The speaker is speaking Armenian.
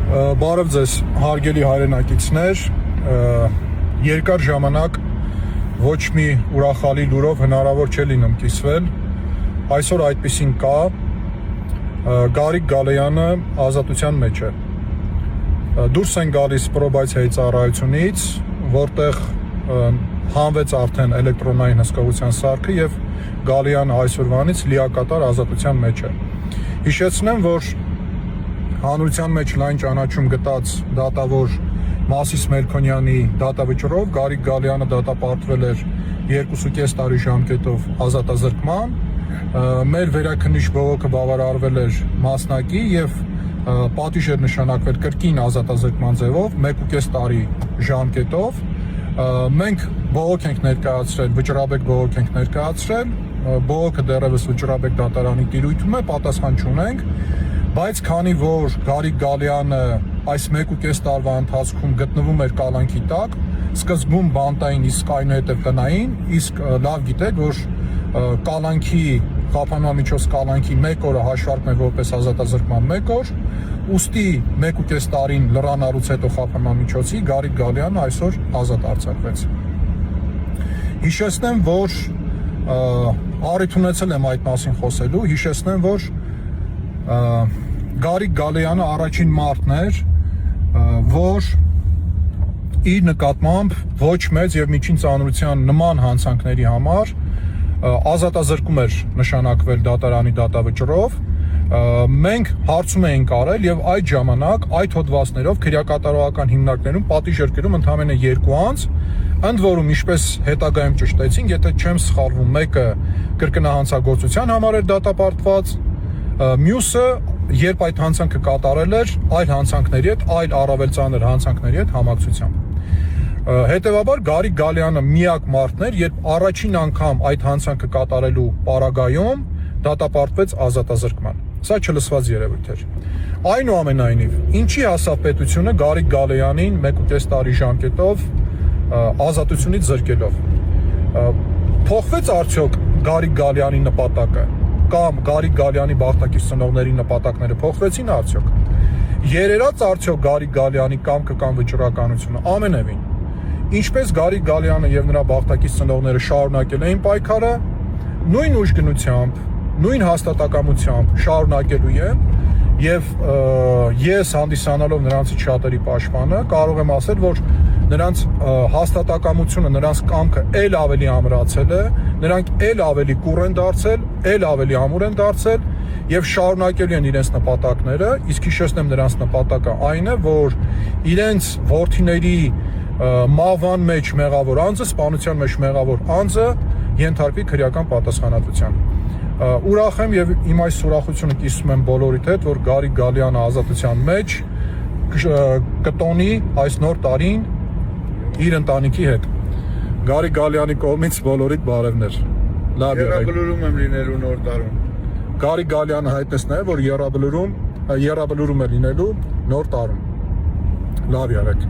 Բարև ձեզ, հարգելի հայրենակիցներ, երկար ժամանակ ոչ մի ուրախալի լուրով հնարավոր չէ լինում կիսվել։ Այսօր այդպիսին կա, Գարիկ Գալեյանը ազատության մեջ է։ Դուրս են գալիս պրոբացիայի ծառայությունից, որտեղ հանվեց արդեն էլեկտրոնային հսկողության սարքը եւ Գալեյանը այսօրվանից լիակատար ազատության մեջ է։ Հիշեցնեմ, որ հանրության մեջ լայն ճանաչում գտած դատավոր Մասիս Մելքոնյանի դատավճռով Գարիկ Գալեյանը դատապարտվել էր 2.5 տարի ժամկետով ազատազրկման, մեր վերաքննիչ բողոքը բավարարվել էր մասնակի եւ պատիժ էր նշանակվել կրկին ազատազրկման ձևով 1.5 տարի ժամկետով։ Մենք բողոք ենք ներկայացրել, վճռաբեկ բողոք ենք ներկայացրել, բողոքը դեռևս վճռաբեկ դատարանի տիրույթում է, պատասխան չունենք, բայց քանի որ Գարիկ Գալեյանը այս 1.5 տարվա ընթացքում գտնվում էր կալանքի տակ, սկզբում բանտային, իսկ այնուհետև տնային, իսկ լավ գիտեք, որ կալանքի խափանամիջոց կալանքի 1 օրը հաշվարկվում է որպես ազատազրկման 1 օր, ուստի 1.5 տարին լրանալուց հետո խափանամիջոցի Գարիկ Գալեյանը այսօր ազատ արձակվեց։ Հիշեցնեմ, որ առիթ ունեցել եմ այդ մասին խոսելու, հիշեցնեմ, որ Գարիկ Գալեյանը առաջին մարդն էր, որ իր նկատմամբ ոչ մեծ եւ միջին ծանրության նման հանցանքների համար ազատազրկում էր նշանակվել դատարանի դատավճռով։ Մենք հարցում էինք արել եւ այդ ժամանակ այդ հոդվածներով քրեակատարողական հիմնարկներում պատիժ էր կրում ընդամենը 2 անձ, ընդ որում ինչպես հետագայում ճշտեցին, եթե չեմ սխալվում, մեկը կրկնահանցագործության համար էր դատապարտված, մյուսը երբ այդ հանցանքը կատարել էր այլ հանցանքների հետ, այլ առավել ծանր հանցանքների հետ համակցությամբ։ Հետևաբար Գարիկ Գալեյանը միակ մարդն էր, երբ առաջին անգամ այդ հանցանքը կատարելու պարագայում դատապարտվեց ազատազրկման։ Սա չլսված երևույթ էր։ Այնուամենայնիվ, ինչի հասավ պետությունը Գարիկ Գալեյանին 1.5 տարի ժամկետով ազատությունից զրկելով։ Փոխվեց արդյոք Գարիկ Գալեյանի նպատակը կամ Գարիկ Գալեյանի բաղթակից ծնողների նպատակները փոխվեցին արդյոք։ Երերաց արդյոք Գարիկ Գալեյանի կամքը կամ վճռականությունը։ Ամենևին։ Ինչպես Գարիկ Գալեյանը եւ նրա բաղթակից ծնողները շարունակել էին պայքարը, նույն ուժգնությամբ, նույն հաստատակամությամբ շարունակելու եմ եւ ես հանդիսանալով նրանցից շատերի պաշտպանը կարող եմ ասել, որ նրանց հաստատակամությունը, նրանց կամքը ել ավելի ամրացել է, նրանք ել ավելի կուռ են դարձել, ել ավելի ամուր են դարձել եւ շարունակելու են իրենց նպատակները, իսկ հիշեցնեմ նրանց նպատակը այն է, որ իրենց ворթիների մահվան մեջ մեղավոր անձը, սպանության մեջ մեղավոր անձը ենթարկվի քրեական պատասխանատվության։ Ուրախ եմ եւ իմ այս ուրախությունը կիսում եմ բոլորիդ հետ, որ Գարիկ Գալեյանը ազատության մեջ կտոնի այս նոր տարին իր ընտանիքի հետ։ Գարիկ Գալեյանի կողմից բոլորիդ բարևներ։ Լավ եղեք։ Եռաբլուրում եմ լինելու նոր տարում։ Գարիկ Գալեյանը հայտնեց նաեւ, որ եռաբլուրում է լինելու նոր տարում։ Լավ եղեք։